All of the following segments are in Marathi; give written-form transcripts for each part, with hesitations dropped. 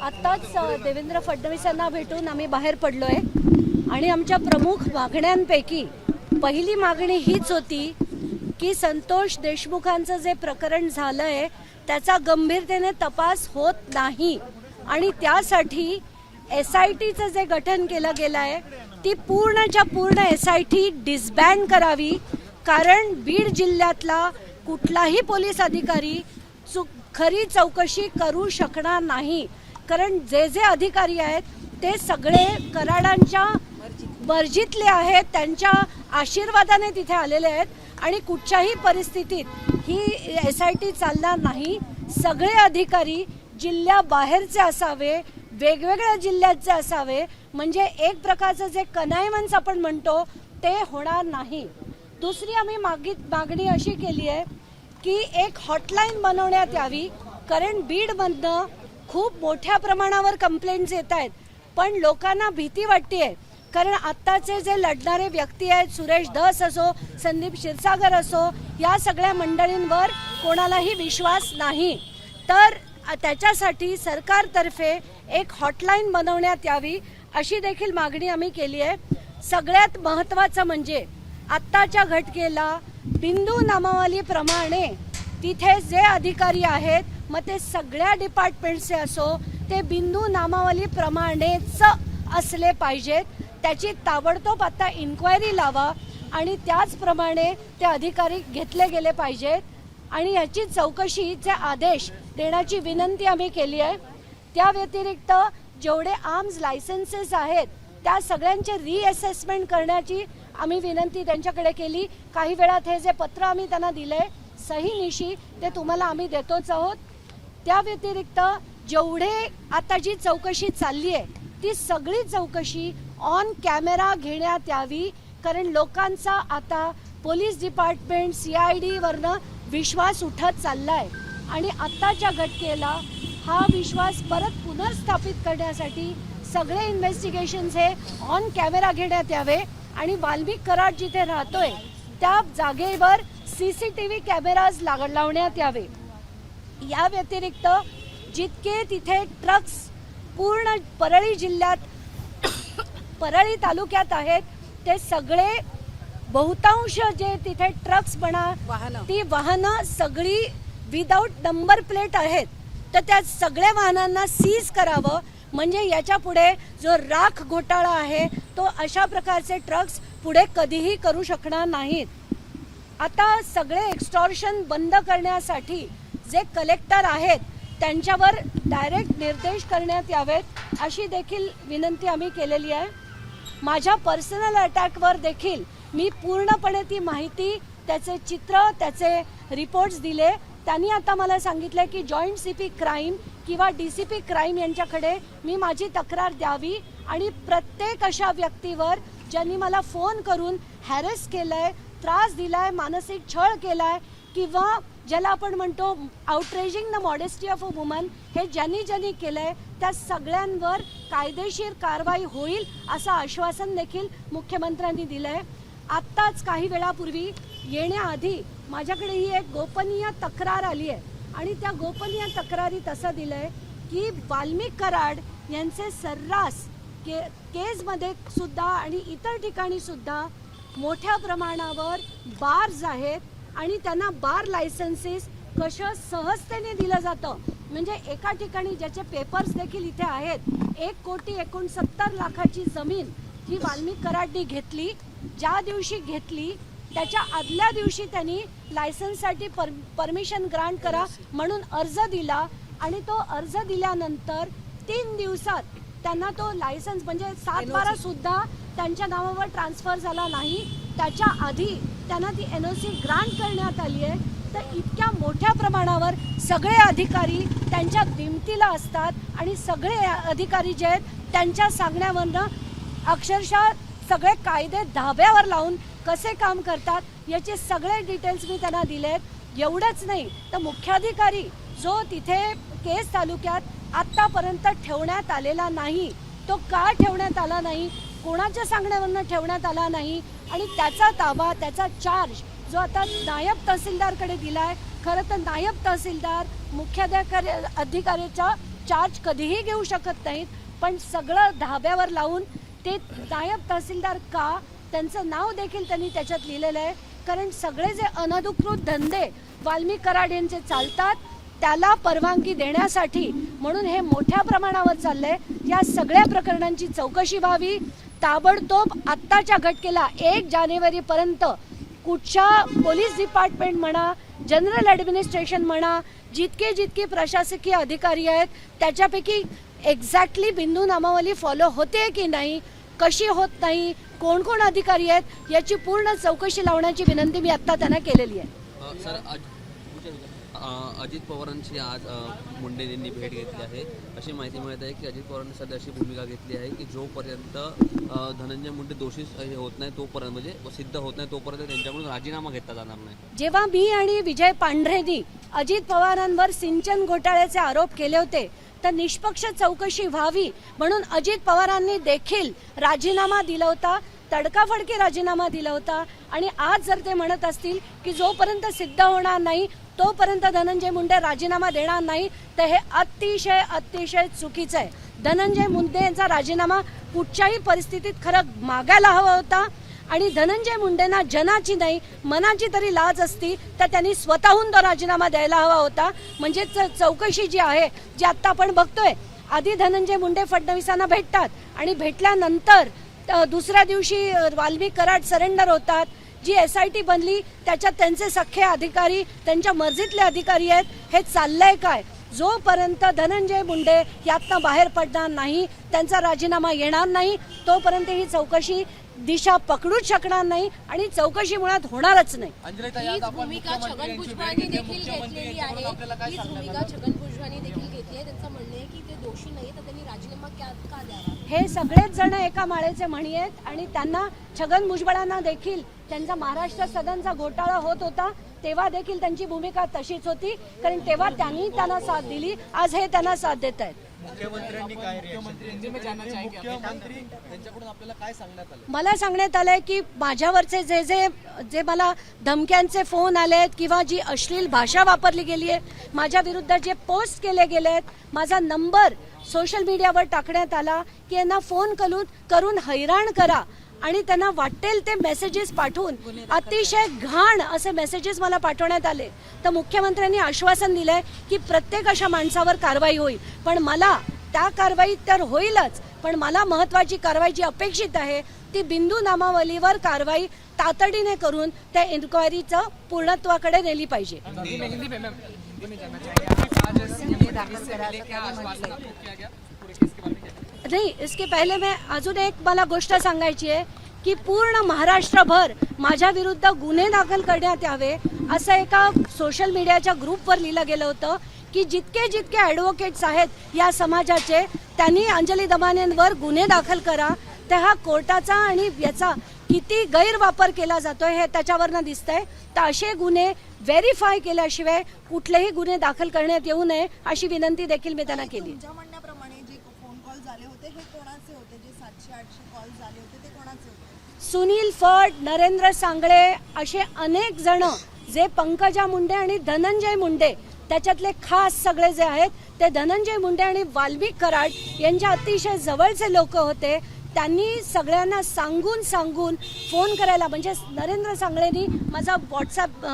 आत्ताच देवेंद्र फडणवीस यांना भेटून आम्ही बाहेर पडलोय आणि आमच्या प्रमुख मागण्यांपैकी पहिली मागणी हीच होती की संतोष देशमुखांचं जे प्रकरण झालंय त्याचा गंभीरतेने तपास होत नाही आणि त्यासाठी SITचं जे गठन केलं गेलं आहे ती पूर्णच्या पूर्ण SIT डिसबँड करावी, कारण बीड जिल्ह्यातला कुठलाही पोलीस अधिकारी खरी चौकशी करू शकणार नाही. कारण जे जे अधिकारी आहेत ते सगळे कराडांच्या मर्जीतले आहेत, त्यांच्या आशीर्वादाने तिथे आलेले आहेत आणि कुठच्याही परिस्थितीत ही SIT चालणार नाही. सगळे अधिकारी जिल्ह्याबाहेरचे असावे, वेगवेगळ्या जिल्ह्याचे असावे, म्हणजे एक प्रकारचं जे कनायवन्स आपण म्हणतो ते होणार नाही. दुसरी आम्ही मागणी अशी केली आहे की एक हॉटलाईन बनवण्यात यावी, कारण बीडमधनं खूप मोठ्या प्रमाणावर कंप्लेंट्स येत आहेत पण लोकांना भीती वाटते. कारण आत्ताचे जे लढणारे व्यक्ती आहेत, सुरेश धस असो, संदीप क्षीरसागर असो, या सगळ्या मंडळींवर कोणालाही विश्वास नाही. तर त्याच्यासाठी सरकारतर्फे एक हॉटलाईन बनवण्यात यावी अशी देखील मागणी आम्ही केली आहे. सगळ्यात महत्त्वाचं म्हणजे आत्ताच्या घटनेला बिंदू नामावलीप्रमाणे तिथे जे अधिकारी आहेत, मग ते सगळ्या डिपार्टमेंटचे असो, ते बिंदू नामावलीप्रमाणेच असले पाहिजेत. त्याची ताबडतोब आता इन्क्वायरी लावा आणि त्याचप्रमाणे ते अधिकारी घेतले गेले पाहिजेत आणि याची चौकशीचे आदेश देण्याची विनंती आम्ही केली आहे. त्या व्यतिरिक्त जेवढे आर्म्स लायसन्सेस आहेत त्या सगळ्यांचे रिअसेसमेंट करण्याची आम्ही विनंती त्यांच्याकडे केली. काही वेळात हे जे पत्र आम्ही त्यांना दिलंय सहीनिशी ते तुम्हाला आम्ही देतोच आहोत. त्या व्यतिरिक्त जेवढे आता जी चौकशी चालली आहे ती सगळी चौकशी ऑन कॅमेरा घेण्यात यावी, कारण लोकांचा आता पोलीस डिपार्टमेंट CID वरनं विश्वास उठत चाललाय आणि आत्ताच्या घटनेला हा विश्वास परत पुनर्स्थापित करण्यासाठी सगळे इन्व्हेस्टिगेशन्स हे ऑन कॅमेरा घेण्यात यावे आणि वाल्मिक कराड जिथे राहतोय त्या जागेवर CCTV कॅमेराज लावण्यात यावे. या व्यतिरिक्त जितके तिथे ट्रक्स पूर्ण परळी जिल्ह्यात परळी तालुक्यात आहेत ते सगळे बहुतांश जे तिथे ट्रक्स ती वाहनं सगळी विदाऊट नंबर प्लेट आहेत, तर त्या सगळ्या वाहनांना सीज करावं, म्हणजे याच्या पुढे जो राख घोटाळा आहे तो अशा प्रकारचे ट्रक्स पुढे कधीही करू शकणार नाहीत. आता सगळे एक्स्टॉर्शन बंद करण्यासाठी जे कलेक्टर आहेत त्यांच्यावर डायरेक्ट निर्देश करण्यात यावेत अशी देखील विनंती आम्ही केलेली आहे. माझ्या पर्सनल अटॅकवर देखील मी पूर्णपणे ती माहिती, त्याचे चित्र, त्याचे रिपोर्ट्स दिले. त्यांनी आता मला सांगितलं की जॉईंट CP क्राईम किंवा DCP क्राईम यांच्याकडे मी माझी तक्रार द्यावी आणि प्रत्येक अशा व्यक्तीवर ज्यांनी मला फोन करून हॅरेस केलंय, त्रास दिलाय, मानसिक छळ केलाय किंवा ज्याला आपण म्हणतो outraging the modesty of a woman, हे ज्यांनी केलंय त्या सगळ्यांवर कायदेशीर कारवाई होईल असं आश्वासन देखील मुख्यमंत्र्यांनी दिलंय. आत्ताच काही वेळापूर्वी येण्याआधी माझ्याकडे ही एक गोपनीय तक्रार आली आहे आणि त्या गोपनीय तक्रारीत असं दिलंय की वाल्मिक कराड यांचे सर्रास केसमध्ये सुद्धा आणि इतर ठिकाणी सुद्धा मोठ्या प्रमाणावर बार्स आहेत आणि त्यांना बार लायसन्सेस कशा सहजतेने दिलं जातं. म्हणजे एका ठिकाणी ज्याचे पेपर्स देखील इथे आहेत, 1,69,00,000 जमीन ही वाल्मिक कराडनी घेतली. ज्या दिवशी घेतली त्याच्या आदल्या दिवशी त्यांनी लायसन्ससाठी परमिशन ग्रांट करा म्हणून अर्ज दिला आणि तो अर्ज दिल्यानंतर 3 दिवसात त्यांना तो लायसन्स म्हणजे 7/12 सुद्धा त्यांच्या नावावर ट्रान्सफर झाला नाही. त्याच्या आधी त्यांना ती NOC ग्रांट करण्यात आली आहे. तर इतक्या मोठ्या प्रमाणावर सगळे अधिकारी त्यांच्या दिमतीला असतात आणि सगळे अधिकारी जे आहेत त्यांच्या सांगण्यावरनं अक्षरशः सगळे कायदे धाब्यावर लावून कसे काम करतात याचे सगळे डिटेल्स मी त्यांना दिलेत. एवढंच नाही तर मुख्याधिकारी जो तिथे केस तालुक्यात आत्तापर्यंत ठेवण्यात आलेला नाही, तो का ठेवण्यात आला नाही, कोणाच्या सांगण्यावरनं ठेवण्यात आला नाही आणि त्याचा ताबा, त्याचा चार्ज जो आता नायब तहसीलदारकडे दिला आहे. खरं तर नायब तहसीलदार मुख्याधिकाऱ्याच्या चार्ज कधीही घेऊ शकत नाहीत, पण सगळं धाब्यावर लावून ते नायब तहसीलदार का, त्यांचं नाव देखील त्यांनी त्याच्यात लिहिलेलं आहे. कारण सगळे जे अनधिकृत धंदे वाल्मिक कराड यांचे चालतात त्याला परवानगी देण्यासाठी म्हणून हे मोठ्या प्रमाणावर चाललंय. या सगळ्या प्रकरणांची चौकशी व्हावी ताबडतोब. आत्ताच्या घटकेला 1 जानेवारीपर्यंत कुठच्या पोलीस डिपार्टमेंट म्हणा, जनरल ॲडमिनिस्ट्रेशन म्हणा, जितके प्रशासकीय अधिकारी आहेत त्याच्यापैकी एक्झॅक्टली बिंदू नामावली फॉलो होते की नाही, कशी होत नाही, कोण कोण अधिकारी आहेत याची पूर्ण चौकशी लावण्याची विनंती मी आत्ता त्यांना केलेली आहे. सर, अजित पवारांची आज मुंडे यांनी भेट घेतली आहे. अशी माहिती मिळत आहे की अजित पवारांनी सध्या अशी भूमिका घेतली आहे की जोपर्यंत धनंजय मुंडे दोषी होत नाही तोपर्यंत, म्हणजे सिद्ध होत नाही तोपर्यंत त्यांच्याकडून राजीनामा घेतला जाणार नाही. जेव्हा मी आणि विजय पांढरेंनी अजित पवारांवर सिंचन घोटाळ्याचे आरोप केले होते तर निष्पक्ष चौकशी व्हावी म्हणून अजित पवारांनी देखील राजीनामा दिला होता, तडकाफडकी राजीनामा दिला होता. आणि आज जर ते म्हणत असतील की जोपर्यंत सिद्ध होणार नाही तोपर्यंत धनंजय मुंडे राजीनामा देणार नाही तर हे अतिशय चुकीचं आहे. धनंजय मुंडे यांचा राजीनामा कुठच्याही परिस्थितीत खरं मागायला हवा होता. आणि धनंजय मुंडेंना जनाची नाही मनाची तरी लाज असती तर त्यांनी स्वतःहून तो राजीनामा द्यायला हवा होता. म्हणजे चौकशी जी आहे जी आत्ता आपण बघतोय, आधी धनंजय मुंडे फडणवीसांना भेटतात आणि भेटल्यानंतर दुसऱ्या दिवशी वाल्मिक कराड सरेंडर होतात. जी SIT बनली त्याच्यात त्यांचे सख्खे अधिकारी, त्यांच्या मर्जीतले अधिकारी आहेत. हे चाललंय काय? जोपर्यंत धनंजय मुंडे यातनं बाहेर पडणार नाही, त्यांचा राजीनामा येणार नाही तोपर्यंत ही चौकशी दिशा पकडूच शकणार नाही आणि चौकशी मुळात होणारच नाही. हीच भूमिका छगन भुजबळांनी देखील घेतलेली आहे. हीच भूमिका छगन भुजबळांनी देखील घेतली आहे. त्यांचं म्हणणं आहे की ते दोषी नाही तर त्यांनी राजीनामा का द्यावा. हे सगळेच जण एका माळेचे मणी आहेत आणि त्यांना छगन भुजबळांना देखील त्यांचा महाराष्ट्र सदनचा घोटाळा होत होता तेव्हा देखील त्यांची भूमिका तशीच होती. कारण तेव्हा त्यांनी त्यांना साथ दिली, आज हे त्यांना साथ देत आहेत. मला सांगण्यात आलंय की माझ्यावरचे जे मला धमक्यांचे फोन आले आहेत किंवा जी अश्लील भाषा वापरली गेली आहे, माझ्या विरुद्ध जे पोस्ट केले गेले आहेत, माझा नंबर सोशल मीडियावर टाकण्यात आला की यांना फोन करून हैराण करा आणि त्यांना वाटेल ते मेसेजेस पाठवून अतिशय घाण असे मेसेजेस मला पाठवण्यात आले. तर मुख्यमंत्र्यांनी आश्वासन दिलंय की प्रत्येक अशा माणसावर कारवाई होईल. पण मला त्या कारवाईत तर होईलच, पण मला महत्वाची कारवाई जी अपेक्षित आहे ती बिंदू नामावलीवर कारवाई तातडीने करून त्या इन्क्वायरीचं पूर्णत्वाकडे नेली पाहिजे. नहीं, इसके पहले मैं अजून एक मला गोष्ट सांगायची आहे की पूर्ण महाराष्ट्रभर माझ्या विरुद्ध गुन्हे दाखल करण्यात यावे असं एका सोशल मीडियाच्या ग्रुपवर लिहिलं गेलं होतं की जितके ॲडव्होकेट्स आहेत या समाजाचे त्यांनी अंजली दमानियांवर गुन्हे दाखल करा. तर हा कोर्टाचा आणि याचा किती गैरवापर केला जातोय हे त्याच्यावरनं दिसतंय. तर असे गुन्हे व्हेरीफाय केल्याशिवाय कुठलेही गुन्हे दाखल करण्यात येऊ नये अशी विनंती देखील मी त्यांना केली. सुनील फड, नरेंद्र सांगळे असे अनेक जण जे पंकजा मुंडे आणि धनंजय मुंडे त्याच्यातले खास सगळे जे आहेत ते धनंजय मुंडे आणि वाल्मिक कराड यांच्या अतिशय जवळचे लोक होते. त्यांनी सगळ्यांना सांगून फोन करायला, म्हणजे नरेंद्र सांगळेंनी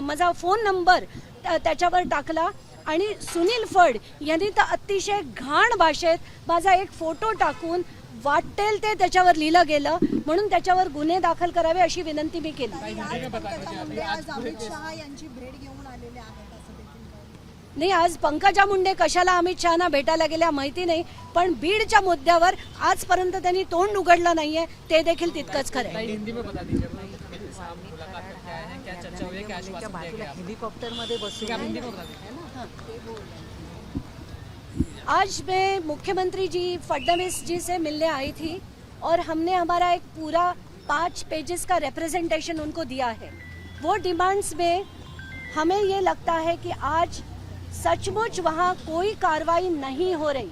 माझा फोन नंबर त्याच्यावर टाकला आणि सुनील फड यांनी तर अतिशय घाण भाषेत माझा एक फोटो टाकून वाटेल ते त्याच्यावर लिहिलं गेलं म्हणून त्याच्यावर गुन्हे दाखल करावे अशी विनंती मी केली. नाही, आज पंकजा मुंडे कशाला अमित शहाना भेटायला गेल्या माहिती नाही, पण बीडच्या मुद्द्यावर आजपर्यंत त्यांनी तोंड उघडलं नाहीये ते देखील तितकंच खरं आहे. आज मैं मुख्यमंत्री जी फडणवीस जी से मिलने आई थी और हमने हमारा एक पूरा 5 पेजेस का रिप्रेजेंटेशन उनको दिया है. वो डिमांड्स में हमें ये लगता है कि आज सचमुच वहाँ कोई कार्रवाई नहीं हो रही.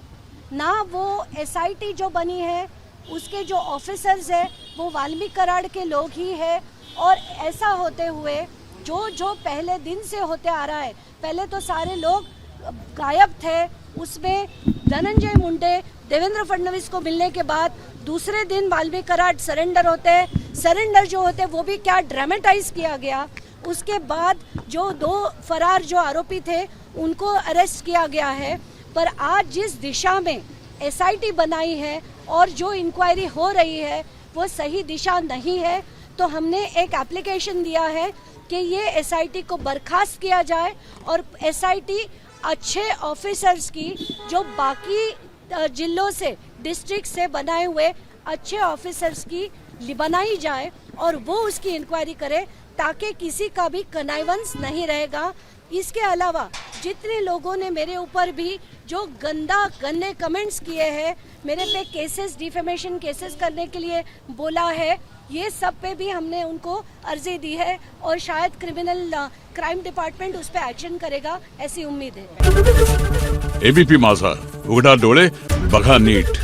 ना वो SIT जो बनी है उसके जो ऑफिसर्स हैं वो वाल्मीकि कराड़ के लोग ही है. और ऐसा होते हुए जो पहले दिन से होते आ रहा है, पहले तो सारे लोग गायब थे, उसमें धनंजय मुंडे देवेंद्र फडणवीस को मिलने के बाद दूसरे दिन वाल्मीकि कराड सरेंडर होते हैं। सरेंडर जो होते वो भी क्या ड्रामेटाइज किया गया। उसके बाद जो 2 फरार जो आरोपी थे उनको अरेस्ट किया गया है। पर आज जिस दिशा में SIT बनाई है और जो इंक्वायरी हो रही है वो सही दिशा नहीं है। तो हमने एक एप्लीकेशन दिया है कि ये SIT को बर्खास्त किया जाए और SIT अच्छे ऑफिसर्स की जो बाकी जिलों से डिस्ट्रिक्ट से बनाए हुए अच्छे ऑफिसर्स की बनाई जाए और वो उसकी इंक्वायरी करे ताकि किसी का भी कनाइवंस नहीं रहेगा। इसके अलावा जितने लोगों ने मेरे ऊपर भी जो गंदे कमेंट्स किए हैं, मेरे पे केसेस डिफेमेशन केसेस करने के लिए बोला है, ये सब पे भी हमने उनको अर्जी दी है और शायद क्राइम डिपार्टमेंट उस पर एक्शन करेगा ऐसी उम्मीद है। ABP माझा, उघडा डोळे बघा नीट।